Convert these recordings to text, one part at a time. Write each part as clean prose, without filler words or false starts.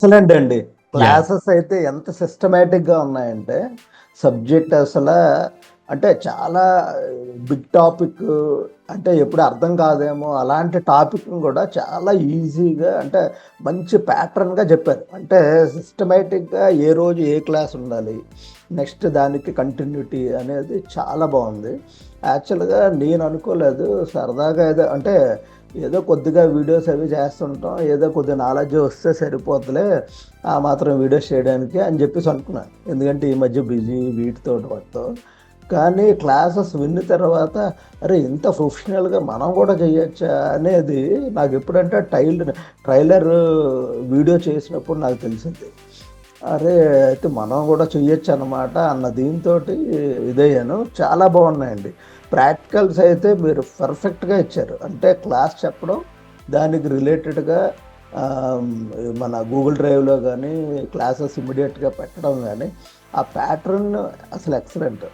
Excellent అండి. Yeah! Classes అయితే ఎంత సిస్టమాటిక్‌గా ఉన్నాయంటే, సబ్జెక్ట్ అంటే చాలా బిగ్ టాపిక్ అంటే ఎప్పుడు అర్థం కాదేమో అలాంటి టాపిక్‌ని కూడా చాలా ఈజీగా అంటే మంచి ప్యాటర్న్‌గా చెప్పారు. అంటే సిస్టమాటిక్‌గా ఏ రోజు ఏ క్లాస్ ఉండాలి. నెక్స్ట్ దానికి కంటిన్యూటీ అనేది చాలా బావుంది. యాక్చువల్‌గా నేను అనుకోలేదు. సరదాగా ఏదో కొద్దిగా వీడియోస్ అవి చేస్తుంటాం. ఏదో కొద్దిగా నాలెడ్జ్ వస్తే సరిపోద్దిలే ఆ మాత్రం వీడియోస్ చేయడానికి అని చెప్పేసి అనుకున్నాను. ఎందుకంటే ఈ మధ్య బిజీ వీటితోటి వాటితో. కానీ క్లాసెస్ విన్న తర్వాత అరే! ఇంత ప్రొఫెషనల్‌గా మనం కూడా చేయొచ్చా అనేది నాకెప్పుడంటే ట్రైలర్ వీడియో చేసినప్పుడు నాకు తెలిసింది. అరే! అయితే మనం కూడా చెయ్యొచ్చనమాట అన్న దీనితోటి ఇదయ్యాను. చాలా బాగున్నాయండి. ప్రాక్టికల్స్ అయితే మీరు పర్ఫెక్ట్‌గా ఇచ్చారు. అంటే క్లాస్ చెప్పడం, దానికి రిలేటెడ్‌గా ఆహ్, మన గూగుల్ డ్రైవ్‌లో గానీ, క్లాసెస్ ఇమ్మీడియేట్‌గా పెట్టడం గానీ, ఆ ప్యాటర్న్ అసలు ఎక్సలెంట్.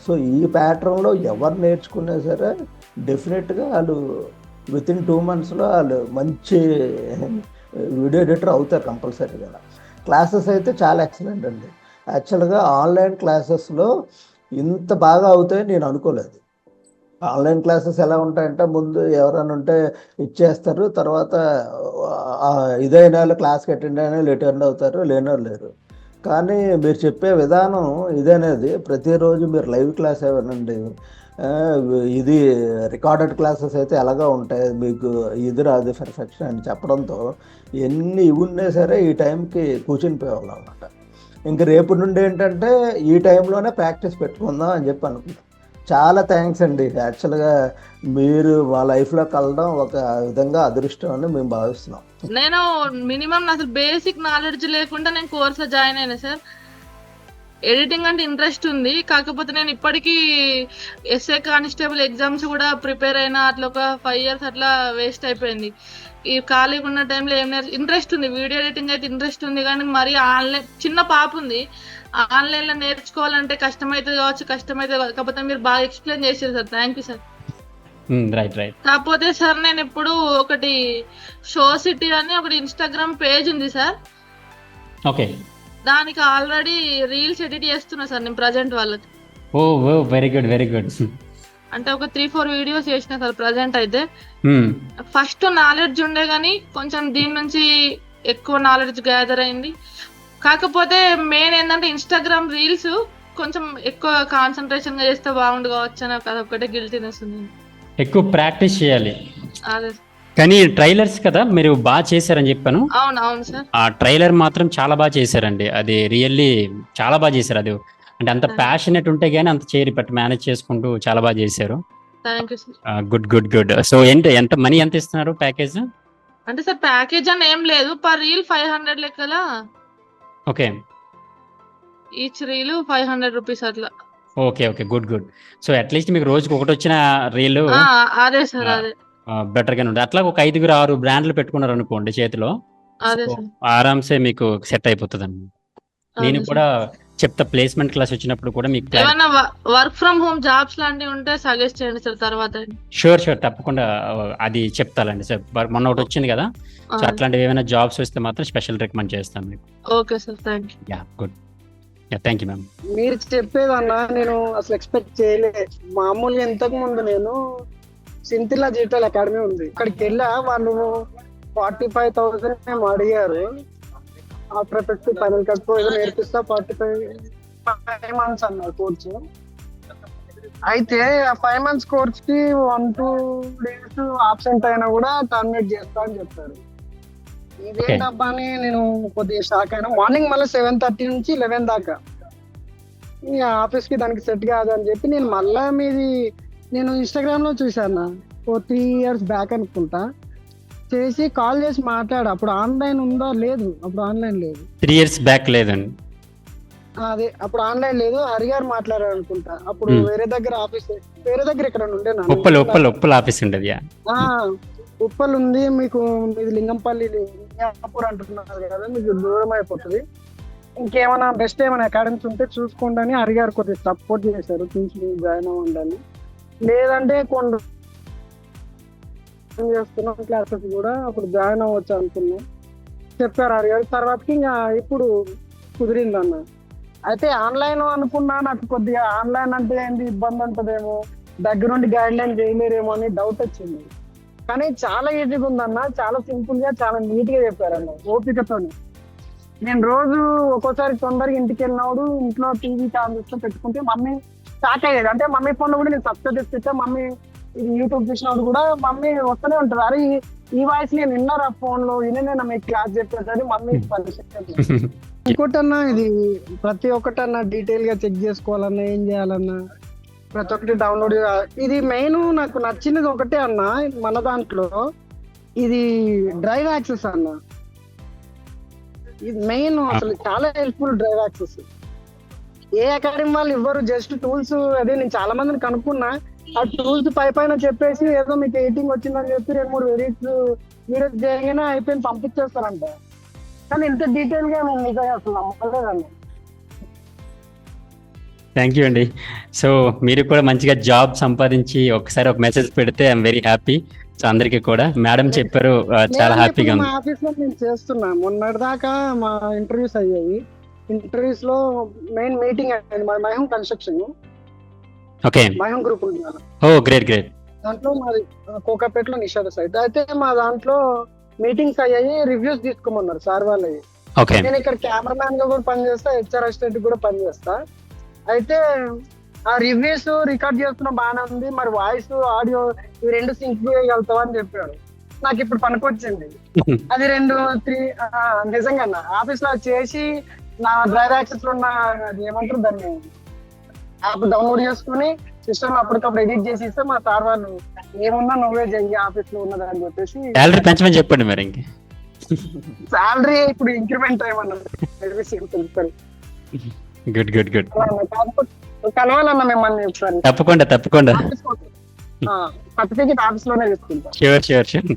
సో, ఈ ప్యాటర్న్‌లో ఎవరు నేర్చుకున్నా సరే డెఫినిట్‌గా ఆళ్ళు వితిన్ 2 మంత్స్‌లో ఆళ్ళు మంచి వీడియో ఎడిటర్ అవుతారు కంపల్సరీగా. క్లాసెస్ అయితే చాలా ఎక్సలెంట్ అండి. యాక్చువల్‌గా ఆన్‌లైన్ క్లాసెస్‌లో ఇంత బాగా అవుతాయని నేను అనుకోలేదు. ఆన్‌లైన్ క్లాసెస్ ఎలా ఉంటాయంటే ముందు ఎవరైనా ఉంటే ఇచ్చేస్తారు. తర్వాత ఇదైన ఆళ్ళు క్లాస్‌కి అటెండ్ అయిన ఆళ్ళు అటెండ్ అవుతారు. లేనోళ్ళు లేరు. కానీ మీరు చెప్పే విధానం ఇదనేది ప్రతిరోజు మీరు లైవ్ క్లాసే వినండి. ఇది రికార్డెడ్ క్లాసెస్ అయితే ఎలాగో ఉంటాయి. మీకు ఇది రాదు పర్ఫెక్షన్ అని చెప్పడంతో ఎన్ని ఇవున్నా సరే ఈ టైంకి కూర్చుని పోయేవాళ్ళమనమాట. ఇంక రేపటి నుండి ఏంటంటే ఈ టైంలోనే ప్రాక్టీస్ పెట్టుకుందాం అని చెప్పి అనుకున్నాం. చాలా థ్యాంక్స్ అండి. యాక్చువల్‌గా మీరు మా లైఫ్‌లో కలవడం ఒక విధంగా అదృష్టం అని మేము భావిస్తున్నాం. నేను మినిమం అసలు బేసిక్ నాలెడ్జ్ లేకుండా నేను కోర్స్‌లో జాయిన్ అయినా సార్. ఎడిటింగ్ అంటే ఇంట్రెస్ట్ ఉంది. కాకపోతే నేను ఇప్పటికీ ఎస్ఏ కానిస్టేబుల్ ఎగ్జామ్స్ కూడా ప్రిపేర్ అయినా అట్లా ఒక 5 ఇయర్స్ అట్లా వేస్ట్ అయిపోయింది. ఈ ఖాళీగా ఉన్న టైంలో ఇంట్రెస్ట్ ఉంది. వీడియో ఎడిటింగ్ అయితే ఇంట్రెస్ట్ ఉంది కానీ మరి ఆన్‌లైన్ చిన్న పాప ఉంది. ఆన్‌లైన్‌లో నేర్చుకోవాలంటే కష్టమైతది కాకపోతే మీరు బాగా ఎక్స్‌ప్లెయిన్ చేశారు sir. Thank you sir. Right. కాకపోతే సార్ నేను ఇప్పుడు ఒకటి షో సిటీ అని ఒకటి ఇన్‌స్టాగ్రామ్ పేజ్ ఉంది సార్. ఓకే. దానికి ఆల్రెడీ రీల్స్ ఎడిట్ చేస్తున్నా సార్ నేను ప్రజెంట్ వాళ్ళకి. ఓహ్! Very good. అంటే ఒక 3, 4 వీడియోస్ చేసిన సార్ ప్రజెంట్ అయితే. హ్మ్. ఫస్ట్ నాలెడ్జ్ ఉండే గానీ కొంచెం దీని నుంచి ఎక్కువ నాలెడ్జ్ గ్యాదర్ అయింది. కాకపోతే మెయిన్ ఏంటంటే ఇన్‌స్టాగ్రామ్ రీల్స్ కొంచెం ఎక్కువ కాన్సంట్రేషన్ గా చేస్తే బాగుండు కావచ్చు అని అదొక్కటే గిల్టీనెస్ ఉంది. ఎక్కువ ప్రాక్టీస్ చేయాలి. అదే కానీ ట్రైలర్స్ కదా మీరు బాగా చేశారని చెప్పాను. అవును సార్. ఆ ట్రైలర్ మాత్రం చాలా బాగా చేశారండి. అది రియల్లీ చాలా బాగా చేశారు. అది అంటే అంత ప్యాషనేట్ ఉంటే గానీ అంత చేయరు. బట్ మేనేజ్ చేసుకుంటూ చాలా బాగా చేశారు. Thank you sir. Good. So ఎంత మనీ ఎంత ఇస్తున్నారు ప్యాకేజ్? అంటే సార్ ప్యాకేజ్ అని ఏం లేదు. పర్ రీల్ 500 లెక్కల. ఓకే. ఈచ్ రీల్ 500 రూపీస్ అట్లా. ఓకే. గుడ్. సో అట్లీస్ట్ మీకు రోజుకి ఒకటి వచ్చిన రీల్ అదే సార్ అదే. బెటర్ గానే ఉంటుంది. అట్లా ఒక 5, 6 బ్రాండ్లు పెట్టుకున్నారు అనుకోండి చేతిలో. అదే సో సార్. ఆరాంసే మీకు సెట్ అయిపోతుందండి. నేను అదే కూడా చెప్తా ప్లేస్మెంట్ క్లాస్ వచ్చినప్పుడు కూడా మీకు ఏమన్నా వర్క్ ఫ్రమ్ హోమ్ జాబ్స్ లాంటివి ఉంటే సజెస్ట్ చేయండి సార్ తర్వాత. షూర్ తప్పకుండా అది చెప్తాలండి సార్. మొన్న ఒకటి వచ్చింది కదా, సో అట్లాంటివి ఏమైనా జాబ్స్ వస్తే మాత్రం స్పెషల్ రికమెండ్ చేస్తాను మీకు. Okay sir, thank you. Good. Thank you ma'am. మీరు చెప్పేదన్నా నేను అసలు ఎక్స్పెక్ట్ చేయలే. మామూలుగా ఇంతకు ముందు నేను సింతిలా డిజిటల్ అకాడమీ ఉంది, అక్కడికి వెళ్ళా. వాళ్ళు 45,000 మేము అడిగారు. ఆఫ్టర్ పెట్టి పైనల్ కట్ ఏదో నేర్పిస్తా 45 మంత్స్ అన్నారు కోర్స్. అయితే ఆ 5 మంత్స్ కోర్స్ కి 1-2 days ఆబ్సెంట్ అయినా కూడా టర్మినేట్ చేస్తా అని చెప్పారు. ఇదేంటబ్బా అని నేను కొద్దిగా షాక్ అయినా. మార్నింగ్ మళ్ళీ 7:30 నుంచి 11 దాకా ఆఫీస్ కి దానికి సెట్ కాదు అని చెప్పి నేను మళ్ళా నేను ఇన్స్టాగ్రామ్ లో చూసాను. 3 years బ్యాక్ అనుకుంటా చేసి కాల్ చేసి మాట్లాడు. అప్పుడు ఆన్లైన్ ఉందా లేదు, అప్పుడు ఆన్లైన్ లేదు. 3 years బ్యాక్ లేదండి. అదే అప్పుడు ఆన్లైన్ లేదు. హరిగారు మాట్లాడారు అనుకుంటా. అప్పుడు వేరే దగ్గర ఆఫీస్ ఇక్కడ ఉండే ఉప్పల్ ఆఫీస్ ఉండేది. ఉప్పల్ ఉంది మీకు. మీది లింగంపల్లి లింగాపూర్ అంటున్నారు కదా, మీకు దూరం అయిపోతుంది. ఇంకేమైనా బెస్ట్ ఏమైనా అకాడమీస్ ఉంటే చూసుకోండి అని హరిగారు కొద్దిగా సపోర్ట్ చేశారు, చూసి జాయిన్ అవ్వండి. లేదంటే కొన్ని చేస్తున్నాం క్లాసెస్ కూడా అప్పుడు జాయిన్ అవ్వచ్చు అనుకున్నాం. చెప్పారు 6 ఏళ్ళ తర్వాతకి ఇంకా ఇప్పుడు కుదిరిందన్న. అయితే ఆన్లైన్ అనుకున్నా, నాకు కొద్దిగా ఆన్లైన్ అంటే ఏంటి ఇబ్బంది ఉంటుందేమో, దగ్గరుండి గైడ్ లైన్ చేయలేరేమో అని డౌట్ వచ్చింది. కానీ చాలా ఈజీగా ఉందన్న, చాలా సింపుల్ గా చాలా నీట్ గా చెప్పారన్న, ఓపికతో. నేను రోజు ఒక్కోసారి తొందరగా ఇంటికి వెళ్ళినప్పుడు ఇంట్లో టీవీ ఛానల్స్ పెట్టుకుంటే మమ్మీ స్టార్ట్ అయ్యేది. అంటే మమ్మీ ఫోన్ లో కూడా నేను సబ్స్క్రైబ్ చేస్తే మమ్మీ ఇది యూట్యూబ్ చూసినప్పుడు కూడా మమ్మీ వస్తూనే ఉంటుంది, అరే ఈ వాయిస్ నేను విన్నారా ఫోన్ లో, వినే మీకు క్లాస్ చెప్పేది మమ్మీ పరిస్థితి. ఇంకోటన్నా ఇది ప్రతి ఒక్కటన్నా డీటెయిల్ గా చెక్ చేసుకోవాలన్నా, ఏం చేయాలన్నా ప్రతి ఒక్కటి డౌన్లోడ్. ఇది మెయిన్ నాకు నచ్చినది ఒకటే అన్న, మన దాంట్లో ఇది డ్రైవ్ యాక్సెస్ అన్న. ఇది మెయిన్ అసలు చాలా హెల్ప్ఫుల్ డ్రైవ్ యాక్సెస్. ఏ అకాడమీ వాళ్ళు ఇవ్వరు, జస్ట్ టూల్స్. అదే నేను చాలా మందిని కనుక్కున్నా, ఆ టూల్స్ పైన చెప్పేసి ఏదో మీకు ఎడిటింగ్ వచ్చిందని చెప్పి 2-3 వీడియోస్ చేయగానే అయిపోయింది పంపించేస్తారంట. కానీ ఇంత డీటెయిల్ గా నేను నిజంగా అసలు నమ్మలేదండి. థ్యాంక్ యూ అండి. సో మీరు కూడా మంచిగా జాబ్ సంపాదించి ఒకసారి ఒక మెసేజ్ పెడితే ఐఎమ్ వెరీ హ్యాపీ. సో అందరికీ కూడా మేడం చెప్పారు, చాలా హ్యాపీగా ఉంది. మా ఆఫీస్ లో నేను చేస్తున్నా, మొన్నటి దాకా మా ఇంటర్వ్యూస్ అయ్యాయి. ఇంటర్వ్యూస్ లో మెయిన్ మీటింగ్ అయ్యింది మా మైహం కన్స్ట్రక్షన్. ఓకే, మైహం గ్రూప్ ఉంది కదా, ఓ గ్రేట్ గ్రేట్. దాంట్లో మాది కోకాపేటలో నిషాద సైట్. అయితే మా దాంట్లో మీటింగ్స్ అయ్యాయి, రివ్యూస్ తీసుకోమన్నారు సార్ వాళ్ళవి. ఓకే, నేను ఇక్కడ కెమెరామ్యాన్ గా కూడా పనిచేస్తా, హెచ్ఆర్ అసిస్టెంట్ కూడా పనిచేస్తా. అయితే ఆ రివ్యూస్ రికార్డ్ చేస్తున్న బాగానే ఉంది, మరి వాయిస్ ఆడియో ఇవి 2 సింక్ చేయగలుగుతావా అని చెప్పాడు. నాకు ఇప్పుడు పనికొచ్చింది అది 2-3 నిజంగా ఆఫీస్ లో చేసి నా డ్రైవ్ యాక్సెస్ లో ఉన్న అది ఏమంటారు దాన్ని యాప్ డౌన్లోడ్ చేసుకుని సిస్టమ్ అప్పటికప్పుడు ఎడిట్ చేసి ఇస్తే మా సార్ వాళ్ళు ఏమున్నా నువ్వే చెయ్యి ఆఫీస్ లో ఉన్నది అని చెప్పేసి. సాలరీ పెంచమని చెప్పండి మరి. ఇంక సాలరీ ఇప్పుడు ఇంక్రిమెంట్ అయ్యమన్నారు. Good good good. కలవాలన్నా మిమ్మల్ని ఒకసారి. తప్పకుండా తప్పకుండా. సర్టిఫికేట్ ఆఫీస్ లోనే తీసుకుంటాం. Sure sure sure.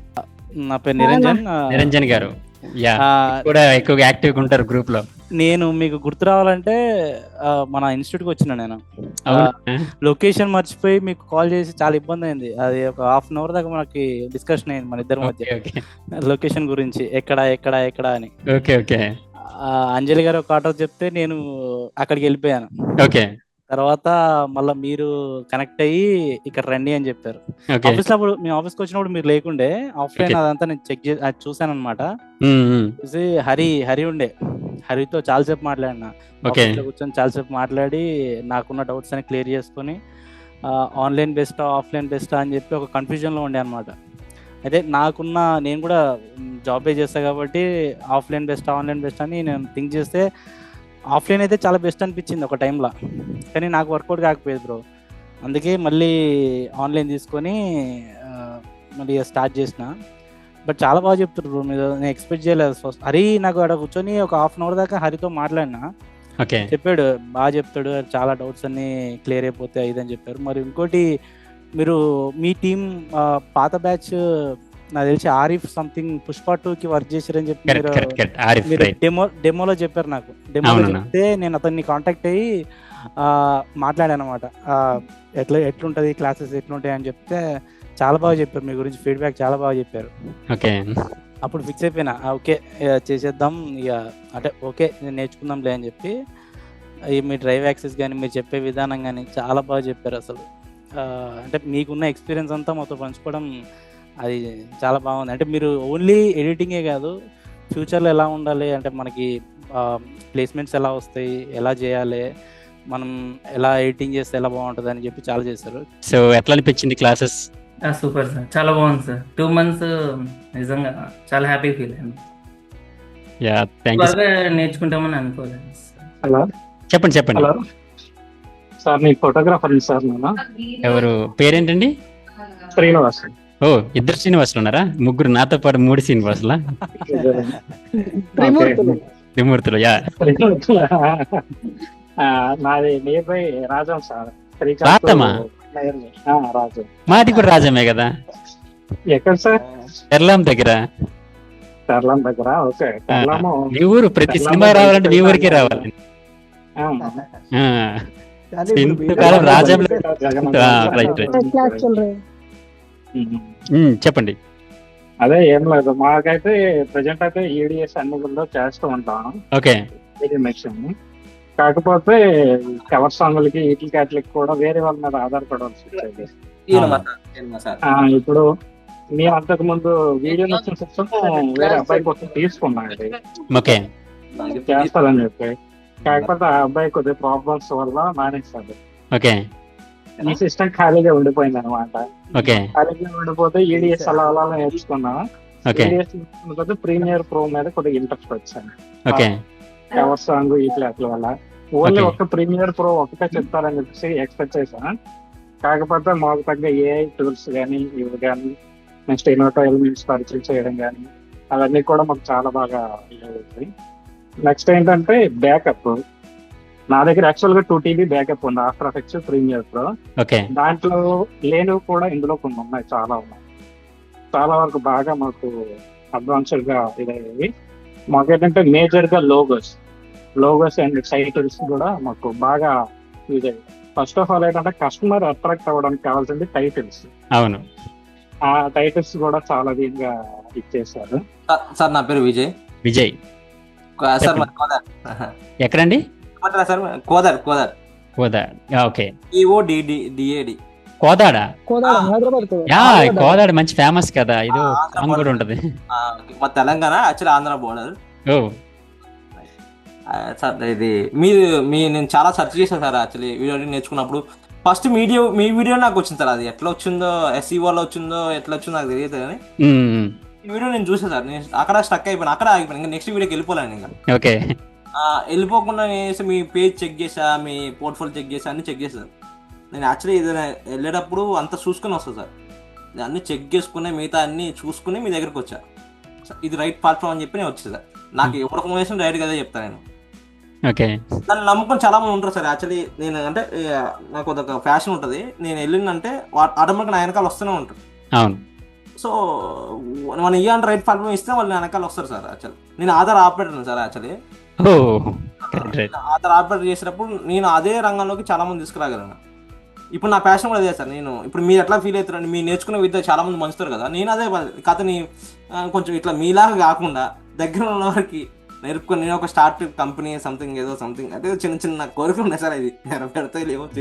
నా పేరు నిరంజన్. నిరంజన్ గారు కూడా ఎక్కువగా యాక్టివ్గా ఉంటారు గ్రూప్ లో. నేను మీకు గుర్తు రావాలంటే మన ఇన్స్టిట్యూట్ కి వచ్చిన, నేను లొకేషన్ మర్చిపోయి మీకు కాల్ చేసి చాలా ఇబ్బంది అయింది. అది ఒక ½ అవర్ దాకా మనకి డిస్కషన్ అయింది మన ఇద్దరి మధ్య లొకేషన్ గురించి, ఎక్కడ ఎక్కడ ఎక్కడ అని. Okay okay. అంజలి గారు ఒక ఆర్డర్ చెప్తే నేను అక్కడికి వెళ్ళిపోయాను. ఓకే, తర్వాత మళ్ళీ మీరు కనెక్ట్ అయ్యి ఇక్కడ రండి అని చెప్పారు. ఆఫీస్ లో మీ ఆఫీస్కి వచ్చినప్పుడు మీరు లేకుండే, ఆఫ్లైన్ అదంతా నేను చెక్ చేసి చూసాను అనమాట. చూసి హరి ఉండే, హరితో చాలాసేపు మాట్లాడినా, కూర్చొని చాలాసేపు మాట్లాడి నాకున్న డౌట్స్ అని క్లియర్ చేసుకొని ఆన్లైన్ బెస్టా ఆఫ్లైన్ బెస్టా అని చెప్పి ఒక కన్ఫ్యూజన్ లో ఉండే అనమాట. అయితే నేను కూడా జాబే చేస్తా కాబట్టి ఆఫ్లైన్ బెస్ట్ ఆన్లైన్ బెస్ట్ అని నేను థింక్ చేస్తే ఆఫ్లైన్ అయితే చాలా బెస్ట్ అనిపించింది ఒక టైంలో. కానీ నాకు వర్కౌట్ కాకపోయేది బ్రో, అందుకే మళ్ళీ ఆన్లైన్ తీసుకొని మళ్ళీ స్టార్ట్ చేసిన. బట్ చాలా బాగా చెప్తారు బ్రో మీరు, నేను ఎక్స్పెక్ట్ చేయలేదు ఫస్ట్. హరి నాకు అక్కడ కూర్చొని ఒక ½ అవర్ దాకా హరితో మాట్లాడినా, చెప్పాడు బాగా చెప్తాడు, చాలా డౌట్స్ అన్ని క్లియర్ అయిపోతాయి ఇదని చెప్పారు. మరి ఇంకోటి, మీరు మీ టీం పాత బ్యాచ్ నాకు తెలిసి ఆరిఫ్ సంథింగ్ పుష్ప 2కి వర్క్ చేశారని చెప్పి మీరు డెమోలో చెప్పారు. నాకు డెమోలో చెప్తే నేను అతన్ని కాంటాక్ట్ అయ్యి మాట్లాడాను అనమాట, ఎట్లుంటది క్లాసెస్ ఎట్లుంటాయి అని చెప్తే చాలా బాగా చెప్పారు మీ గురించి, ఫీడ్బ్యాక్ చాలా బాగా చెప్పారు. అప్పుడు ఫిక్స్ అయిపోయినా, ఓకే చేసేద్దాం ఇక, అంటే ఓకే నేను నేర్చుకుందాంలే అని చెప్పి. మీ డ్రైవ్ యాక్సెస్ కానీ మీరు చెప్పే విధానం కానీ చాలా బాగా చెప్పారు అసలు. అంటే మీకున్న ఎక్స్పీరియన్స్ అంతా మాతో పంచుకోవడం అది చాలా బాగుంది. అంటే మీరు ఓన్లీ ఎడిటింగే కాదు, ఫ్యూచర్లో ఎలా ఉండాలి, అంటే మనకి ప్లేస్మెంట్స్ ఎలా వస్తాయి, ఎలా చేయాలి, మనం ఎలా ఎడిటింగ్ చేస్తే ఎలా బాగుంటుంది అని చెప్పి చాలా చేశారు. సో ఎట్లా అనిపించింది క్లాసెస్? సూపర్ సార్, చాలా బాగుంది సార్. 2 months నిజంగా చాలా హ్యాపీ ఫీల్ అయ్యాను. బాగా నేర్చుకుంటామని అనుకోలేదు. హలో చెప్పండి చెప్పండి. హలో సార్, మీ ఫోటోగ్రాఫర్ సార్. నేను ఎవరు పేరేంటండి? శ్రీనివాస్. ఓ, 2 శ్రీనివాసులు ఉన్నారా? ముగ్గురు, నాతో పాటు 3 శ్రీనివాసులా? త్రిమూర్తులు. నాది నియర్ బై రాజం సార్. రాజమా? రాజు. మాది కూడా రాజమే కదా. ఎక్కడ సార్? ఎర్లాం దగ్గర. ఎర్లాం దగ్గర. ఓకే. మీ ఊరు ప్రతి సినిమా రావాలంటే మీ ఊరికే రావాలి. చెప్పండి. అదే ఏం లేదు, మాకైతే ప్రజెంట్ అయితే ఈడిఎస్ అన్ని కూడా చేస్తూ ఉంటాం ఓకే మెషిన్. కాకపోతే కవర్ సాంగులకి వీటికి వాటికి కూడా వేరే వాళ్ళ మీద ఆధారపడాల్సి వచ్చేది. ఇప్పుడు మేము అంతకు ముందు వీడియో నచ్చిన సిస్టమ్ వేరే అబ్బాయి కోసం తీసుకున్నాండి ఓకే చేస్తారని చెప్పి. కాకపోతే ఆ అబ్బాయి కొద్దిగా ప్రాబ్లమ్స్ వల్ల మానేస్తాడు. ఓకే ఈ సిస్టమ్ ఖాళీగా ఉండిపోయింది అనమాట. ఓకే ఖాళీగా ఉండిపోతే ఈడిఎస్ అలా అలా నేర్చుకున్నాం. ఓకే ఈడిఎస్ ప్రీమియర్ ప్రో మీద కొద్దిగా ఇంట్రెస్ట్ వచ్చాను. ఓకే కవర్ సాంగ్ ఈ క్లాస్ల వల్ల ఓన్లీ Okay. ఒక ప్రీమియర్ ప్రో ఒకటే చెప్తారని చెప్పేసి ఎక్స్పెక్ట్ చేశాను. కాకపోతే మాకు తగ్గ ఏఐ టూల్స్ కానీ ఇవి కానీ నెక్స్ట్ ఇనోటో ఎలిమెంట్స్ పరిచయం చేయడం కానీ అవన్నీ కూడా మాకు చాలా బాగా అవుతాయి. నెక్స్ట్ ఏంటంటే బ్యాకప్. నా దగ్గర యాక్చువల్ గా 2 TB బ్యాకప్ ఉంది After Effects Premiere Pro. Okay దాంట్లో లేనివి కూడా ఇందులో కొన్ని ఉన్నాయి, చాలా ఉన్నాయి. చాలా వరకు బాగా మాకు అడ్వాన్స్డ్ గా ఇదయ్యేవి. మాకు ఏంటంటే మేజర్ గా లోగోస్ అండ్ టైటిల్స్ కూడా మాకు బాగా యూజ్ అయ్యాయి. ఫస్ట్ ఆఫ్ ఆల్ ఏంటంటే కస్టమర్ అట్రాక్ట్ అవ్వడానికి కావాల్సింది టైటిల్స్. అవును ఆ టైటిల్స్ కూడా చాలా దీనిగా ఇచ్చేసారు. సార్ నా పేరు విజయ్. విజయ్ సార్ మాది కోదాడ్. ఎక్కడండి? ఏమంటారా సార్? కోదాడ్ కోదాడ్. Okay KODD. కోదాడా? కోదాడ హైదరాబాద్ యా కోదాడ మంచి ఫేమస్ కదా, ఇది సాంగ్ కూడా ఉంటది. మా తెలంగాణ యాక్చువల్లీ ఆంధ్ర బోర్డర్. ఓ సార్ ఇది నేను చాలా సెర్చ్ చేశాను సార్. యాక్చువల్లీ వీడియో నేర్చుకున్నప్పుడు ఫస్ట్ మీ వీడియో నాకు వచ్చింది సార్. అది ఎట్లా వచ్చిందో, SEO వచ్చిందో ఎట్లా వచ్చిందో నాకు తెలియదు కానీ ఈ వీడియో నేను చూసాను సార్. నేను అక్కడ స్టక్ అయిపోయాను, అక్కడ ఆగిపోయాను. ఇంకా నెక్స్ట్ వీడియోకి వెళ్ళిపోలేను. ఇంకా ఓకే వెళ్ళిపోకుండా నేను మీ పేజ్ చెక్ చేసా, మీ పోర్ట్ఫోలియో చెక్ చేసా, అన్ని చెక్ చేశాను. నేను యాక్చువల్లీ ఏదైనా వెళ్ళేటప్పుడు అంతా చూసుకుని వస్తాను సార్. నేను అన్ని చెక్ చేసుకుని మిగతా అన్ని చూసుకుని మీ దగ్గరికి వచ్చా. ఇది రైట్ ప్లాట్ఫామ్ అని చెప్పి నేను వచ్చేది సార్. నాకు ఎవరికి ఇన్ఫర్మేషన్ రైట్ కదా చెప్తాను నేను. ఓకే నన్ను నమ్మకం చాలా మంది ఉంటారు సార్. యాక్చువల్లీ నేను అంటే నాకు ఒక ఫ్యాషన్ ఉంటుంది. నేను వెళ్ళిందంటే ఆటోమేటిక్ నా వెనకాల వస్తూనే ఉంటారు. అవును సో మనం ఇవ్వాలంటే రైట్ ప్లాట్ఫామ్ ఇస్తే వాళ్ళు నా వెనకాల వస్తారు సార్. యాక్చువల్లీ నేను ఆధార్ ఆపరేటర్ సార్. యాక్చువల్లీ ఓ ఆధార్ ఆపరేటర్ చేసేటప్పుడు నేను అదే రంగంలోకి చాలా మంది తీసుకురాగలను. ఇప్పుడు నా ప్యాషన్ కూడా అదే సార్. నేను ఇప్పుడు మీరు ఎట్లా ఫీల్ అవుతారండి, మీరు నేర్చుకునే విద్య చాలా మంది మంచుతారు కదా, నేను అదే కథని కొంచెం ఇట్లా మీలాగా కాకుండా దగ్గర ఉన్న వారికి నేర్పుకొని నేను ఒక స్టార్ట్ కంపెనీ సంథింగ్ అంటే చిన్న కోరికలు ఉన్నాయి సార్. ఇది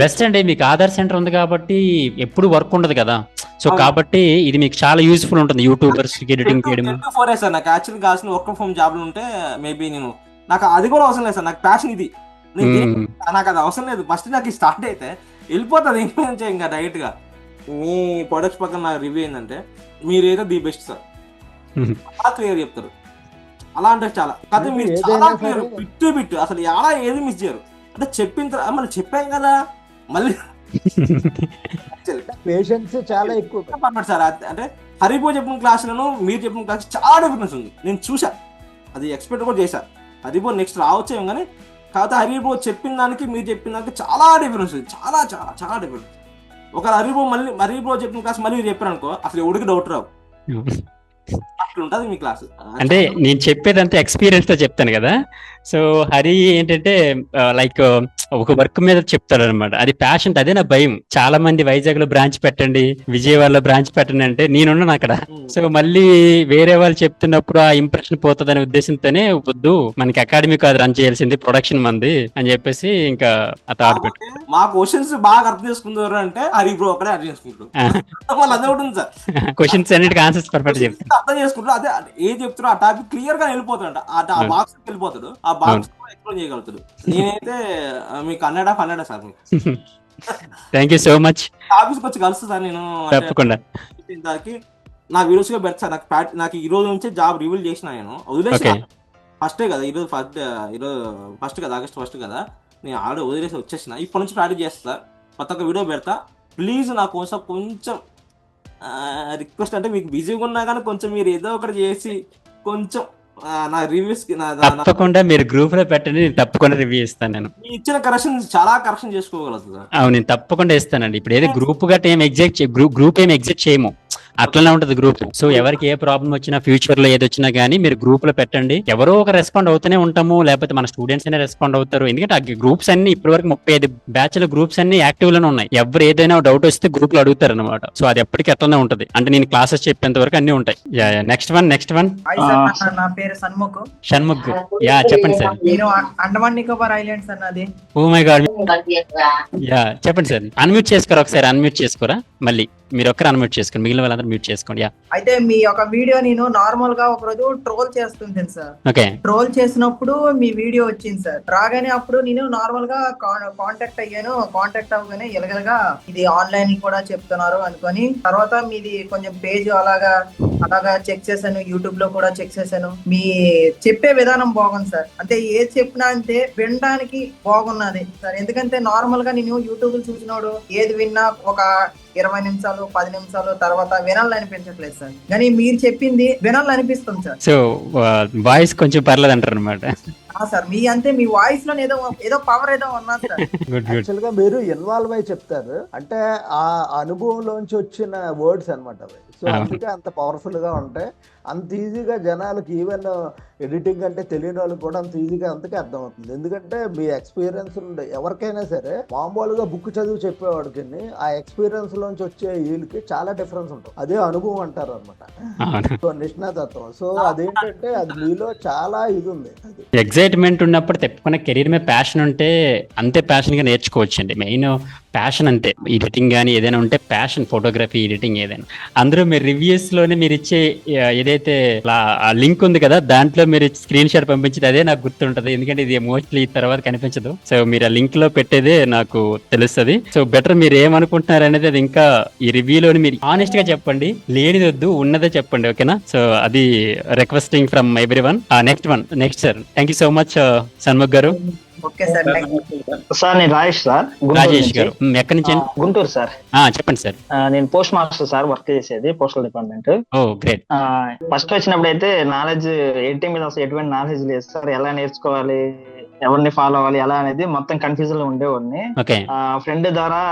బెస్ట్ అండి. మీకు ఆధార్ సెంటర్ ఉంది కాబట్టి ఎప్పుడు వర్క్ ఉండదు కదా, సో కాబట్టి ఇది మీకు చాలా యూస్ఫుల్ ఉంటుంది యూట్యూబర్స్ ఎడిటింగ్ చేయడం. 4 సార్ నాకు యాక్చువల్లీ కావాల్సిన వర్క్ ఫ్రమ్ హోమ్ జాబ్లు ఉంటే మేబీ నాకు అది కూడా అవసరం లేదు సార్. నాకు ప్యాషన్ ఇది, నాకు అది అవసరం లేదు. ఫస్ట్ నాకు స్టార్ట్ అయితే వెళ్ళిపోతుంది ఇంకా డైరెక్ట్ గా. మీ ప్రొడక్ట్స్ పక్కన నాకు రివ్యూ ఏంటంటే మీరైతే ది బెస్ట్ సార్, చాలా క్లియర్ చెప్తారు. అలా అంటే చాలా కథ మీరు చాలా క్లియర్ బిట్టు అసలు ఎలా ఏది మిస్ చేయరు. అంటే చెప్పిన తర్వాత మళ్ళీ చెప్పాం కదా మళ్ళీ పేషెన్స్ చాలా ఎక్కువ సార్. అంటే హరిబో చెప్పిన క్లాసులను మీరు చెప్పిన క్లాస్ చాలా డిఫరెన్స్ ఉంది. నేను చూసా, అది ఎక్స్పెక్ట్ కూడా చేశా. హరిబో నెక్స్ట్ రావచ్చేమో కానీ కాకపోతే హరిబో చెప్పిన దానికి మీరు చెప్పిన దానికి చాలా డిఫరెన్స్ ఉంది. చాలా చాలా చాలా డిఫరెన్స్. ఒక హరిబో చెప్పిన క్లాస్ మళ్ళీ మీరు చెప్పారు అనుకో అసలు ఎవరికి డౌట్ రావు. అట్లుంటది మీ క్లాస్. అంటే నేను చెప్పేదంతా ఎక్స్పీరియన్స్ తో చెప్తాను కదా. సో హరి ఏంటంటే లైక్ ఒక వర్క్ మీద చెప్తాడు అనమాట. అది ప్యాషన్. అదే నా భయం. చాలా మంది వైజాగ్ లో బ్రాంచ్ పెట్టండి, విజయవాడలో బ్రాంచ్ పెట్టండి అంటే నేనున్నాను అక్కడ. సో మళ్ళీ వేరే వాళ్ళు చెప్తున్నప్పుడు ఆ ఇంప్రెషన్ పోతుంది అనే ఉద్దేశంతోనే వద్దు, మనకి అకాడమీ కాదు రన్ చేయాల్సింది, ప్రొడక్షన్ మంది అని చెప్పేసి ఇంకా ఆ థాట్ పెట్టి మా క్వశ్చన్స్ బాగా అర్థం చేసుకుంటారు అంటే హరి బ్రో ఒకటే అర్థం చేసుకుంటారు. వాళ్ళు అదే ఉంటుంది సార్. క్వశ్చన్స్ అన్నిటికీ ఆన్సర్స్ పర్ఫెక్ట్ చెప్తారు, అర్థం చేసుకుంటారు. అదే ఏం చెప్తారో ఆ టాపిక్ క్లియర్ గా వెళ్ళిపోతాడు. ఆ బాక్స్ వెళ్ళిపోతాడు, ఆ బాక్స్ ఎక్స్ప్లెయిన్ చేయగలుగుతాడు. నేనైతే మీకు 100 sir. Thank you so much. ఆఫీస్కి వచ్చి కలుస్తా సార్ నేను. తప్పకుండా దానికి నా వీడియోస్ గా పెడతా. నాకు ఈ రోజు నుంచి జాబ్ రివీల్ చేసిన నేను వదిలేసి ఫస్టే కదా, ఈరోజు ఫస్ట్ కదా, ఆగస్ట్ 1 కదా, నేను ఆల్రెడీ వదిలేసి వచ్చేసిన. ఇప్పటి నుంచి ప్రాక్టీస్ చేస్తా, కొత్త ఒక వీడియో పెడతా. ప్లీజ్ నా కోసం కొంచెం రిక్వెస్ట్, అంటే మీకు బిజీగా ఉన్నా కానీ కొంచెం మీరు ఏదో ఒకటి చేసి కొంచెం నా రివ్యూస్ తప్పకుండా మీరు గ్రూప్ లో పెట్టండి, నేను తప్పకుండా రివ్యూ ఇస్తాను. నేను ఇచ్చిన కరెక్షన్ చాలా కరెక్షన్ చేసుకోగలుగుతుంది. అవును నేను తప్పకుండా ఇస్తానండి. ఇప్పుడు ఏదో గ్రూప్ గట్ట ఏం ఎగ్జిట్ గ్రూప్ ఏం ఎగ్జిట్ చేయము, అట్లనే ఉంటది గ్రూప్. సో ఎవరికి ఏ ప్రాబ్లం వచ్చినా ఫ్యూచర్ లో ఏది వచ్చినా గానీ మీరు గ్రూప్ లో పెట్టండి, ఎవరో ఒక రెస్పాండ్ అవుతూనే ఉంటాము, లేకపోతే మన స్టూడెంట్స్ అనే రెస్పాండ్ అవుతారు. ఎందుకంటే ఆ గ్రూప్స్ అన్ని ఇప్పటి వరకు 35 బ్యాచ్ల గ్రూప్స్ అన్ని యాక్టివ్ లోనే ఉన్నాయి. ఎవరు ఏదైనా డౌట్ వస్తే గ్రూప్ లో అడుగుతారు అనమాట. సో అది ఎప్పటికీ అట్లనే ఉంటది. అంటే నేను క్లాసెస్ చెప్పేంత వరకు అన్ని ఉంటాయి. నెక్స్ట్ వన్ హాయ్ సార్, నా పేరు షణ్ముఖ్. యా చెప్పండి సార్. నేను అండమాన్ నికోబార్ ఐలాండ్స్ అన్నది. Oh my god. యా చెప్పండి సార్. అన్మ్యూట్ చేసుకోరా ఒకసారి, అన్మ్యూట్ చేసుకోరా మళ్ళీ. మీరు ఒక్కరు అన్మ్యూట్ చేసుకోండి, మిగిలిన వాళ్ళందరూ మ్యూట్ చేసుకోండి. యా అయితే మీ ఒక వీడియో నేను నార్మల్ గా ఒక రోజు ట్రోల్ చేస్తుంటాను సార్. ఓకే. ట్రోల్ చేసినప్పుడు మీ వీడియో వచ్చింది సార్. రాగానే అప్పుడు నేను నార్మల్ గా కాంటాక్ట్ అయ్యాను. కాంటాక్ట్ అవ్వగానే ఎలగలగా ఇది ఆన్లైన్ కూడా చెప్తున్నారు అనుకొని, తర్వాత మీది కొంచెం పేజ్ అలాగా చెక్ చేశాను, యూట్యూబ్ లో కూడా చెక్ చేశాను. మీ చెప్పే విధానం బాగుంది సార్. అంటే ఏది చెప్పినా అంటే వినడానికి బాగున్నది సార్. ఎందుకంటే నార్మల్ గా నేను యూట్యూబ్ చూసినాడు ఏది విన్నా ఒక 20 నిమిషాలు 10 నిమిషాలు తర్వాత వినాలనిపించట్లేదు సార్. కానీ మీరు చెప్పింది వినాలనిపిస్తుంది సార్. సో వాయిస్ కొంచెం పర్లేదు అంటారు అనమాట. సార్ మీ అంటే మీ వాయిస్ లో ఏదో పవర్ ఏదో ఉన్నది సార్. యాక్చువల్ గా మీరు ఇన్వాల్వ్ అయి చెప్తారు అంటే ఆ అనుభవంలోంచి వచ్చిన వర్డ్స్ అనమాట అవి. సో అందుకే అంత పవర్ఫుల్ గా ఉంటాయి. అంత ఈజీగా జనాలకు ఈవెన్ ఎడిటింగ్ అంటే తెలియని వాళ్ళకి కూడా అంత ఈజీగా అంతకే అర్థమవుతుంది. ఎందుకంటే మీ ఎక్స్పీరియన్స్ ఉండే ఎవరికైనా సరే మామూలుగా బుక్ చదివి చెప్పేవాడికి ఆ ఎక్స్పీరియన్స్ లోంచి వచ్చే వీళ్ళకి చాలా డిఫరెన్స్ ఉంటుంది. అదే అనుభవం అంటారు అనమాట. సో నిష్ణాతత్వం. సో అదేంటంటే అది మీలో చాలా ఇది ఉంది. ఎగ్జైట్మెంట్ ఉన్నప్పుడు తెప్పుకున్న కెరీర్ మీద ప్యాషన్ ఉంటే అంతే ప్యాషన్ గా నేర్చుకోవచ్చు అండి. మెయిన్ ప్యాషన్ అంతే. ఎడిటింగ్ కానీ ఏదైనా ఉంటే ప్యాషన్, ఫోటోగ్రఫీ, ఎడిటింగ్ ఏదైనా. అందరూ మీరు రివ్యూస్ లోనే మీరు ఇచ్చే ఏదైతే ఆ లింక్ ఉంది కదా, దాంట్లో మీరు స్క్రీన్ షాట్ పంపించేది అదే నాకు గుర్తుంటది. ఎందుకంటే ఇది మోస్ట్లీ తర్వాత కనిపించదు. సో మీరు ఆ లింక్ లో పెట్టేదే నాకు తెలుస్తుంది. సో బెటర్ మీరు ఏమనుకుంటున్నారు అనేది అది ఇంకా ఈ రివ్యూలోని మీరు ఆనెస్ట్ గా చెప్పండి, లేనిది వద్దు, ఉన్నదే చెప్పండి. ఓకేనా? సో అది requesting from everyone. Next sir. Thank you so much Shanmukh garu. Okay sir. Sir నేను రాజేష్ సార్. రాజేష్ గారు ఎక్కడి నుంచి? గుంటూరు సార్. చెప్పండి సార్. నేను పోస్ట్ మాస్టర్ సార్, వర్క్ చేసేది పోస్టల్ డిపార్ట్మెంట్. ఓ గ్రేట్. ఫస్ట్ వచ్చినప్పుడు అయితే నాలెడ్జ్ ఎడిటింగ్ మీద అసలు ఎటువంటి నాలెడ్జ్ లేదు సార్. ఎలా నేర్చుకోవాలి, ఎవరిని ఫాలో అవ్వాలి ఎలా అనేది మొత్తం కన్ఫ్యూజన్ లో ఉండేవాడిని. ఫ్రెండ్ ద్వారా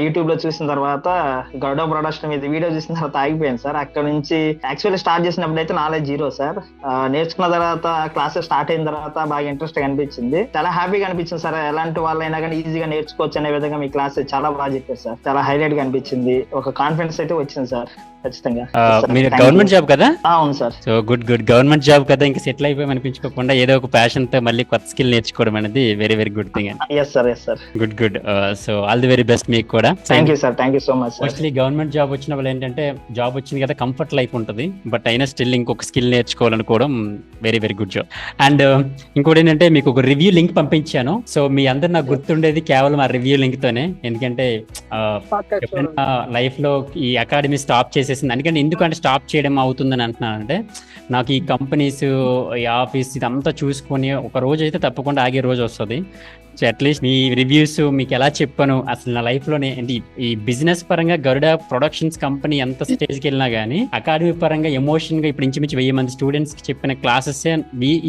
యూట్యూబ్ లో చూసిన తర్వాత గౌడ ప్రొడక్షన్ మీద వీడియో చూసిన తర్వాత ఆగిపోయాను సార్. అక్కడ నుంచి యాక్చువల్లీ స్టార్ట్ చేసినప్పుడు అయితే నాలెడ్జ్ జీరో సార్. నేర్చుకున్న తర్వాత క్లాసెస్ స్టార్ట్ అయిన తర్వాత బాగా ఇంట్రెస్ట్ అనిపించింది, చాలా హ్యాపీగా అనిపించింది సార్. ఎలాంటి వాళ్ళైనా కానీ ఈజీగా నేర్చుకోవచ్చు అనే విధంగా మీ క్లాస్ చాలా బాగా చెప్పారు సార్. చాలా హైలైట్ గా అనిపించింది, ఒక కాన్ఫిడెన్స్ అయితే వచ్చింది సార్. ఖచ్చితంగా. మీరు గవర్నమెంట్ జాబ్ కదా? అవును sir. So good. Government job కదా, ఇంకా సెటిల్ అయిపోయి అనిపించుకోకుండా ఏదో ఒక ప్యాషన్ తో మళ్ళీ కొత్త స్కిల్ నేర్చుకోవడం అనేది వెరీ వెరీ గుడ్ థింగ్ అండి. Yes sir. Good. So all the very best మీకు కూడా. Thank you sir. Thank you so much. Mostly government job వచ్చిన వాళ్ళు ఏంటంటే జాబ్ వచ్చింది కదా, కంఫర్ట్ లైఫ్ ఉంటుంది, బట్ అయినా స్టిల్ ఇంకొక స్కిల్ నేర్చుకోవాలనుకోవడం very very good job. And ఇంకోటి ఏంటంటే మీకు ఒక రివ్యూ లింక్ పంపించాను. సో మీ అందరు నాకు గుర్తుండేది కేవలం ఆ రివ్యూ లింక్ తోనే. ఎందుకంటే ఎప్పుడైనా లైఫ్ లో ఈ అకాడమీ స్టాప్ చేసేసింది. ఎందుకంటే ఎందుకంటే స్టాప్ చేయడం అవుతుందని అంటున్నానంటే, నాకు ఈ కంపెనీస్, ఈ ఆఫీస్ ఇదంతా చూసుకొని ఒక రోజు అయితే తప్పకుండా ఆగే రోజు వస్తుంది. సో అట్లీస్ట్ మీ రివ్యూస్ మీకు ఎలా చెప్పాను అసలు నా లైఫ్ లోనే, అంటే ఈ బిజినెస్ పరంగా గరుడ ప్రొడక్షన్స్ కంపెనీ ఎంత స్టేజ్కి వెళ్ళినా గానీ అకాడమీ పరంగా ఎమోషన్ గా ఇప్పుడు ఇంచుమించు 1000 మంది స్టూడెంట్స్ కి చెప్పిన క్లాసెస్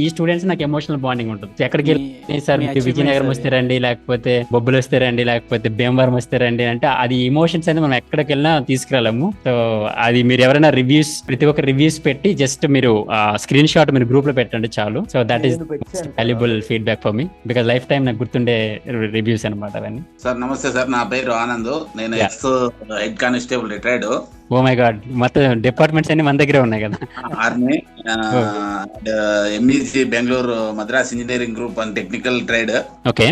ఈ స్టూడెంట్స్ నాకు ఎమోషనల్ బాండింగ్ ఉంటుంది. ఎక్కడికి వెళ్ళి సార్ మీకు విజయనగరం వస్తే రండి, లేకపోతే బొబ్బులు వస్తే రండి, లేకపోతే భీమవరం వస్తే రండి అంటే అది ఎమోషన్స్ అనేది మనం ఎక్కడికి వెళ్ళినా తీసుకురాలేము. సో అది మీరు ఎవరైనా రివ్యూస్, ప్రతి ఒక్క రివ్యూస్ పెట్టి జస్ట్ మీరు స్క్రీన్ షాట్ మీరు గ్రూప్ లో పెట్టండి చాలు. So that is valuable feedback for me, because life time నాకు గుర్తుండే రివ్యూస్ అనమాట అవన్నీ. సార్ నమస్తే సార్, నా పేరు ఆనంద్. నేను ex head constable retired. Oh my god, మొత్తం డిపార్ట్మెంట్స్ అన్ని మన దగ్గరే ఉన్నాయి కదా. Army, MEC Bengaluru, Madras engineering group and technical trade. Okay.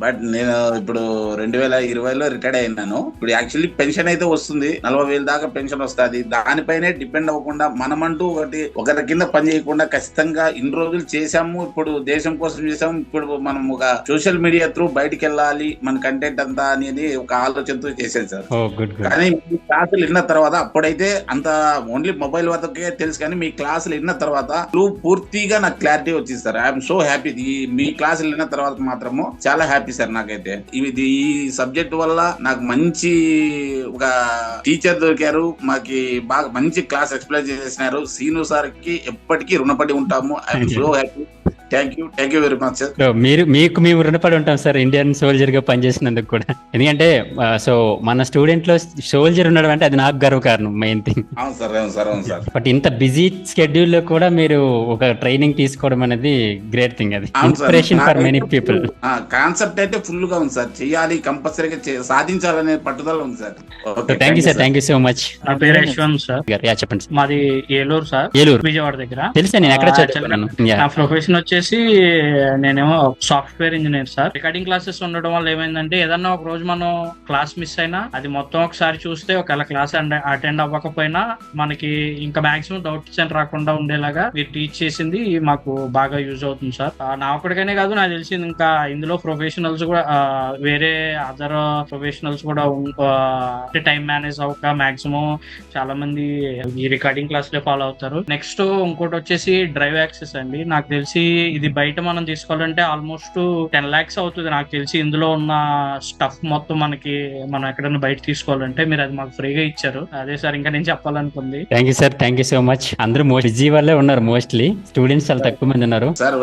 But నేను ఇప్పుడు 2020లో రిటైర్డ్ అయినాను. ఇప్పుడు యాక్చువల్లీ పెన్షన్ అయితే వస్తుంది, 40,000 దాకా పెన్షన్ వస్తుంది. దానిపైనే డిపెండ్ అవ్వకుండా మనమంటూ ఒకరి కింద పని చేయకుండా ఖచ్చితంగా ఇన్ని రోజులు చేసాము, ఇప్పుడు దేశం కోసం చేసాము, ఇప్పుడు మనం ఒక సోషల్ మీడియా త్రూ బయటికి వెళ్ళాలి మన కంటెంట్ అంతా అనేది ఒక ఆలోచనతో చేసేది సార్. కానీ మీ క్లాసులు విన్న తర్వాత, అప్పుడైతే అంత ఓన్లీ మొబైల్ వద్దకే తెలుసు, కానీ మీ క్లాసులు విన్న తర్వాత పూర్తిగా నాకు క్లారిటీ వచ్చింది సార్. I'm so happy. మీ క్లాసులు విన్న తర్వాత మాత్రము చాలా హ్యాపీ సార్. నాకైతే ఈ సబ్జెక్ట్ వల్ల నాకు మంచి ఒక టీచర్ దొరికారు, మాకి బాగా మంచి క్లాస్ ఎక్స్ప్లెయిన్ చేసినారు. సీను సార్ కి ఎప్పటికీ రుణపడి ఉంటాము. I'm so happy. Thank you very much sir. So మేము రుణపడి ఉంటాం సార్ ఇండియన్ సోల్జర్ గా పనిచేసినందుకు కూడా. ఎందుకంటే సో మన స్టూడెంట్ లో సోల్జర్ ఉండడం అంటే అది నాకు గర్వకారణం మెయిన్ థింగ్. అవును సార్, అవును సార్, అవును సార్. బట్ ఇంత బిజీ షెడ్యూల్ లో కూడా మీరు ఒక ట్రైనింగ్ తీసుకోవడం అనేది గ్రేట్ థింగ్. అది అవును sir. Inspiration for many people. Concept అయితే ఫుల్ గా ఉంది సార్, చెయ్యాలి కంపల్సరీగా సాధించాలనే పట్టుదల ఉంది sir. Thank you sir, thank you so much. నా పేరు యశ్వంత్ సార్. చెప్పండి. మాది ఏలూరు సార్, విజయవాడ దగ్గర. తెలుసా, నేను ఎక్కడ చదువుకున్నాను. నా ప్రొఫెషన్ వచ్చేసి నేనేమో software engineer sir. Recording classes ఉండడం వల్ల ఏమైందంటే ఏదన్నా ఒక రోజు మనం క్లాస్ మిస్ అయినా అది మొత్తం ఒకసారి చూస్తే ఒకవేళ క్లాస్ అటెండ్ అవ్వకపోయినా మనకి ఇంకా మాక్సిమం డౌట్స్ అని రాకుండా ఉండేలాగా మీరు టీచ్ చేసింది మాకు బాగా యూజ్ అవుతుంది సార్. నా ఒక్కడికనే కాదు, నాకు తెలిసింది ఇంకా ఇందులో ప్రొఫెషనల్స్ కూడా వేరే అదర్ ప్రొఫెషనల్స్ కూడా టైం మేనేజ్ అవ్వక మాక్సిమం చాలా మంది ఈ రికార్డింగ్ క్లాస్ లో ఫాలో అవుతారు. నెక్స్ట్ ఇంకోటి వచ్చేసి డ్రైవ్ యాక్సెస్ అండి. నాకు తెలిసి ఇది బయట మనం తీసుకోవాలంటే ఆల్మోస్ట్ 10 lakhs అవుతుంది నాకు తెలిసి. ఇందులో ఉన్న స్టఫ్ మొత్తం మనం ఎక్కడైనా బయట తీసుకోవాలంటే మీరు అది మాకు ఫ్రీగా ఇచ్చారు. అదే సార్ ఇంకా నేను చెప్పాలనుకుంది. Thank you sir, thank you so much. అందరూ బిజీ వాళ్ళే ఉన్నారు, మోస్ట్లీ స్టూడెంట్స్ చాలా తక్కువ మంది ఉన్నారు సార్.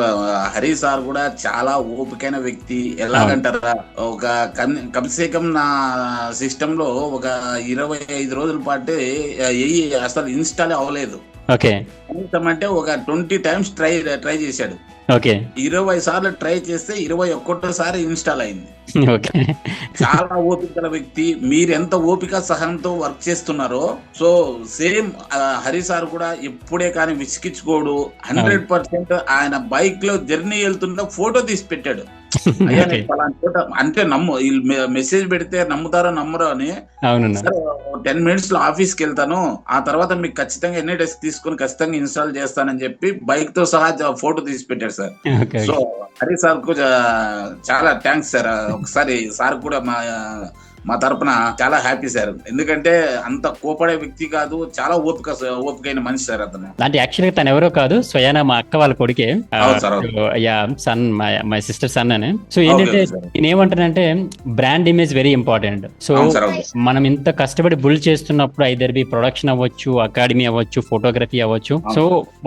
హరి సార్ కూడా చాలా ఓపికైన వ్యక్తి. ఎలాగంటారా, ఒక కమ్సే కమ్ నా సిస్టమ్ లో ఒక 25 రోజుల పాటు అసలు ఇన్స్టాల్ అవ్వలేదు. ఓకే, అంటే ఒక 20 times ట్రై చేశాడు. ఓకే, 20 సార్లు ట్రై చేస్తే 21సారి ఇన్స్టాల్ అయింది. ఓకే, చాలా ఓపిక వ్యక్తి. మీరు ఎంత ఓపిక సహనంతో వర్క్ చేస్తున్నారో, సో సేమ్ హరి సార్ కూడా ఎప్పుడే కానీ విసిగించుకోడు. 100% ఆయన బైక్ లో జర్నీ వెళ్తుంటే ఫోటో తీసి పెట్టాడు. అయ్యా నేను పలానా ఫోటో అంటే మెసేజ్ పెడితే నమ్ముతారో నమ్మరో అని. 10 minutes లో ఆఫీస్కి వెళ్తాను, ఆ తర్వాత మీకు ఖచ్చితంగా ఎన్ని డేస్ తీసుకుని ఖచ్చితంగా ఇన్స్టాల్ చేస్తానని చెప్పి బైక్ తో సహా ఫోటో తీసి పెట్టాడు సార్. సో హరి సార్ కు చాలా థ్యాంక్స్ సార్. ఒకసారి సార్ కూడా మా తరపున చాలా హ్యాపీ సార్. ఎందుకంటే అంత కోపడే వ్యక్తి కాదు, చాలా ఓపికైన మనిషి సార్ అతను. అంటే యాక్చువల్గా తను ఎవరో కాదు, స్వయానా మా అక్క వాళ్ళ కొడుకే, సన్, మై సిస్టర్ సన్ అని. సో ఏంటంటే నేనేమంటానంటే brand image very important. So మనం ఇంత కష్టపడి బుల్డ్ చేస్తున్నప్పుడు ఐదర్ బి ప్రొడక్షన్ అవ్వచ్చు, అకాడమీ అవ్వచ్చు, ఫోటోగ్రఫీ అవ్వచ్చు, సో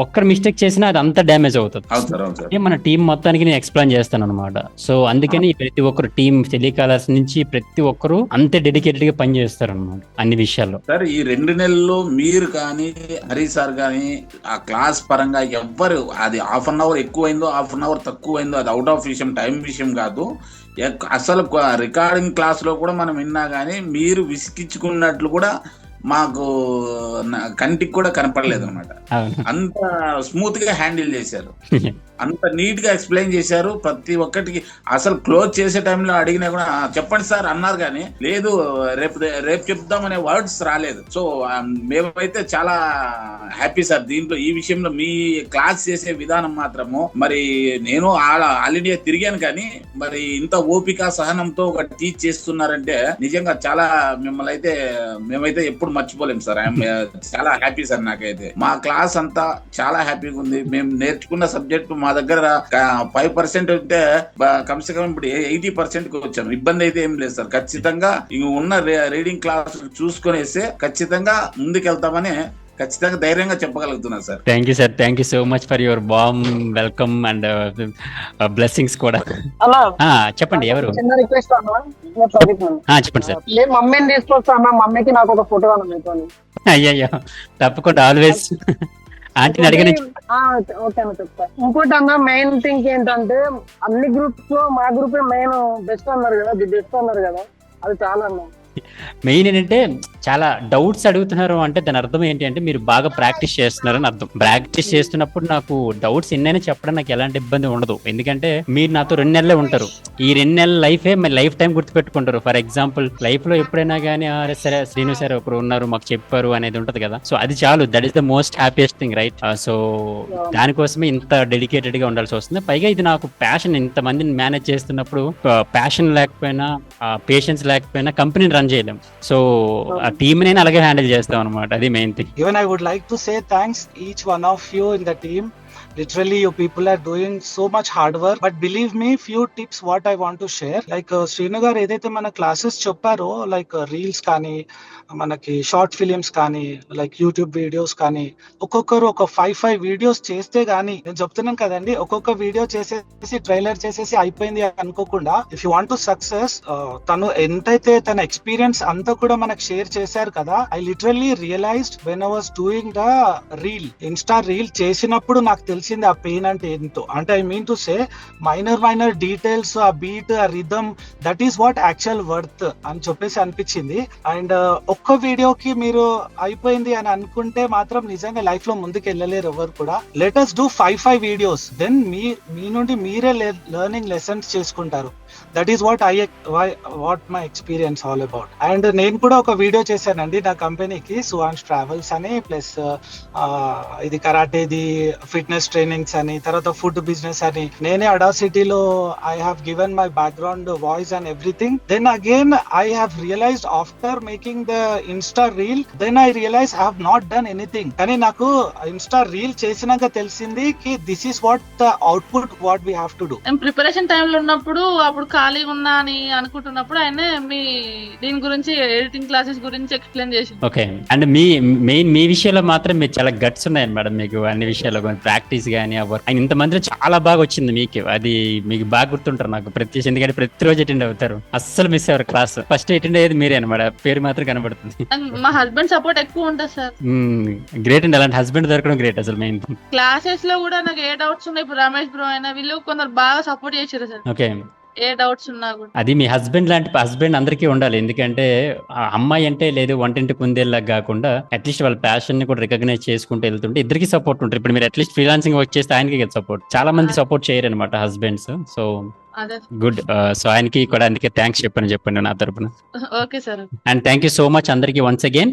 ఒక్కరు మిస్టేక్ చేసినా అది అంత డ్యామేజ్ అవుతుంది. మన టీం మొత్తానికి నేను ఎక్స్ప్లెయిన్ చేస్తాను అనమాట. సో అందుకని ప్రతి ఒక్కరు టీం టెలికాలర్స్ నుంచి ప్రతి ఒక్కరు అంతే డెడికేటెడ్ గా పని చేస్తారు అనమాట అన్ని విషయాల్లో. సార్ ఈ 2 నెలల్లో మీరు కానీ హరి సార్ కానీ ఆ క్లాస్ పరంగా ఎవ్వరు, అది 1/2 hour ఎక్కువైందో 1/2 hour తక్కువైందో అది అవుట్ ఆఫ్ విషయం, టైం విషయం కాదు. అసలు రికార్డింగ్ క్లాస్ లో కూడా మనం విన్నా కానీ మీరు విసిగించుకున్నట్లు కూడా మాకు కంటికి కూడా కనపడలేదు అనమాట. అంత స్మూత్ గా హ్యాండిల్ చేశారు, అంత నీట్ గా ఎక్స్ప్లెయిన్ చేశారు. ప్రతి ఒక్కటికి అసలు క్లోజ్ చేసే టైంలో అడిగినా కూడా చెప్పండి సార్ అన్నారు, కానీ లేదు రేపు చెప్దామనే వర్డ్స్ రాలేదు. సో మేమైతే చాలా హ్యాపీ సార్ దీంట్లో. ఈ విషయంలో మీ క్లాస్ చేసే విధానం మాత్రము, మరి నేను ఆల్ ఇండియా తిరిగాను కానీ మరి ఇంత ఓపిక సహనంతో ఒక టీచ్ చేస్తున్నారంటే నిజంగా చాలా మేమైతే ఎప్పుడు మర్చిపోలేము సార్. చాలా హ్యాపీ సార్. నాకైతే మా క్లాస్ అంతా చాలా హ్యాపీగా ఉంది. మేము నేర్చుకున్న సబ్జెక్టు మా దగ్గర 5% ఉంటే కమ్సే కమ్ ఇప్పుడు 80% కి వచ్చాము. ఇబ్బంది అయితే ఏం లేదు సార్. ఖచ్చితంగా ఉన్న రీడింగ్ క్లాస్ చూసుకునేస్తే ఖచ్చితంగా ముందుకెళ్తామని ఖచ్చితంగా ధైర్యంగా చెప్పగలుగుతున్నారు sir. Thank you sir, thank you so much for your warm welcome and blessings కూడా. చెప్పండి ఎవరు? చిన్న రిక్వెస్ట్ అన్నా, చెప్పండి సార్. మమ్మీని తీసుకొస్తా అన్న, మమ్మీకి నాకు ఒక ఫోటో అన్న. అయ్యయ్యో తప్పకుండా, ఆల్వేస్ ఆంటీని అడిగిన. ఓకే అన్న చెప్తా. ఇంకోటి అన్న, మెయిన్ థింగ్ ఏంటంటే అన్ని గ్రూప్స్ లో మా గ్రూప్ మెయిన్ బెస్ట్ అన్నారు కదా, ది బెస్ట్ అన్నారు కదా, అది చాలా అన్న. మెయిన్ ఏంటంటే చాలా డౌట్స్ అడుగుతున్నారు అంటే దాని అర్థం ఏంటి అంటే మీరు బాగా ప్రాక్టీస్ చేస్తున్నారని అర్థం. ప్రాక్టీస్ చేస్తున్నప్పుడు నాకు డౌట్స్ ఎన్నైనా చెప్పడం నాకు ఎలాంటి ఇబ్బంది ఉండదు. ఎందుకంటే మీరు నాతో 2 నెలలే ఉంటారు. ఈ 2 నెలల లైఫే మరి లైఫ్ టైం గుర్తుపెట్టుకుంటారు. ఫర్ ఎగ్జాంపుల్ లైఫ్ లో ఎప్పుడైనా కానీ సరే శ్రీను సార్ ఒకరు ఉన్నారు మాకు చెప్పారు అనేది ఉంటది కదా. సో అది చాలు, that is the most happiest thing, right? So దానికోసమే ఇంత డెడికేటెడ్ గా ఉండాల్సి వస్తుంది. పైగా ఇది నాకు ప్యాషన్. ఇంత మందిని మేనేజ్ చేస్తున్నప్పుడు ప్యాషన్ లేకపోయినా, పేషెన్స్ లేకపోయినా కంపెనీని రన్ చేయలేం. సో ఆ టీమ్ అలాగే హ్యాండిల్ చేస్తాం అనమాట. అది main thing. Even I would like to say thanks each one of you in the team literally you people are doing so much hard work. But believe me, few tips what I want to share. Like Srinu garu ఏదైతే మన classes చెప్పారో, like reels కానీ మనకి short films కానీ like YouTube videos కానీ, ఒక్కొక్కరు ఒక 5 videos చేస్తే గానీ, నేను చెప్తున్నాను కదండి, ఒక్కొక్క వీడియో చేసేసి ట్రైలర్ చేసేసి అయిపోయింది అనుకోకుండా, if you want to success, తను ఎంతైతే తన ఎక్స్పీరియన్స్ అంతా కూడా మనకు షేర్ చేశారు కదా. I literally realised when I was doing the reel, insta reel చేసినప్పుడు నాకు తెలిసింది ఆ పెయిన్ అంటే ఏంటో. అంటే I mean to say minor details, ఆ బీట్, ఆ rhythm, that is what actual worth అని చెప్పేసి అనిపించింది. అండ్ ఒక్క వీడియోకి మీరు అయిపోయింది అని అనుకుంటే మాత్రం నిజంగా లైఫ్ లో ముందుకు వెళ్ళలేరు ఎవరు కూడా. Let us do 5 videos, then మీ నుండి మీరే లెర్నింగ్ లెసన్స్ చేసుకుంటారు. That is what my experience all about. And నేను కూడా ఒక వీడియో చేశానండి నా కంపెనీకి, సువాన్స్ ట్రావెల్స్ అని, ప్లస్ ఇది కరాటేది, ఫిట్నెస్ ట్రైనింగ్స్ అని, తర్వాత ఫుడ్ బిజినెస్ అని. నేనే అడాసిటీలో I have given my background voice and everything. Then again I have realized after making the insta reel, then I realize I have not done anything. కానీ నాకు insta reel చేసినాక తెలిసింది కి this is what the output what we have to do. Preparation టైంలో ఉన్నప్పుడు అప్పుడు ఖాళీగా ఉన్నా అని అనుకుంటున్నప్పుడు ఆయన మీ దీని గురించి, ఎడిటింగ్ క్లాసెస్ గురించి ఎక్స్ప్లెయిన్ చేసి. ఓకే. అండ్ మీ విషయంలో మాత్రం మీరు చాలా గట్స్ ఉన్నాయి మేడం, మీకు అన్ని విషయాల్లో ప్రాక్టీస్ కానీ ఆయన ఇంతమందిలో చాలా బాగా వచ్చింది మీకు. అది మీకు బాగా గుర్తుంటారు నాకు ప్రతి, ఎందుకంటే ప్రతిరోజు అటెండ్ అవుతారు, అస్సలు మిస్ అవ్వరు క్లాస్. ఫస్ట్ అటెండ్ అయ్యేది మీరే అనమాట, పేరు మాత్రం కనబడుతుంది. మా హస్బెండ్ సపోర్ట్ ఎక్కువ ఉంటుంది సార్. గ్రేట్ అండి, అలాంటి హస్బెండ్ దొరకడం గ్రేట్ అసలు. మెయిన్ క్లాసెస్ లో కూడా నాకు ఏ డౌట్స్ ఉన్నాయి, ఇప్పుడు రమేష్ బ్రో అయినా వీళ్ళు కొందరు బాగా సపోర్ట్ చేశారు సార్. ఓకే. ఏ డౌట్స్ ఉన్నా కూడా అది మీ హస్బెండ్ లాంటి హస్బెండ్ అందరికీ ఉండాలి. ఎందుకంటే ఆ అమ్మాయి అంటే లేదు వంటింటి కుందేలాగా కాకుండా అట్లీస్ట్ వాళ్ళ ప్యాషన్ ని కూడా రికగ్నైజ్ చేసుకుంటూ వెళ్తుంటే ఇద్దరికి సపోర్ట్ ఉంటుంది. ఇప్పుడు మీరు అట్లీస్ట్ ఫ్రీలాన్సింగ్ వర్క్ చేస్తే ఆయనకి కదా సపోర్ట్. చాలా మంది సపోర్ట్ చేయరు అనమాట హస్బెండ్స్. So good. సో ఆయనకి కూడా అందుకే థ్యాంక్స్ చెప్పండి నా తరపున. Okay sir. And thank you so much అందరికి వన్స్ అగైన్.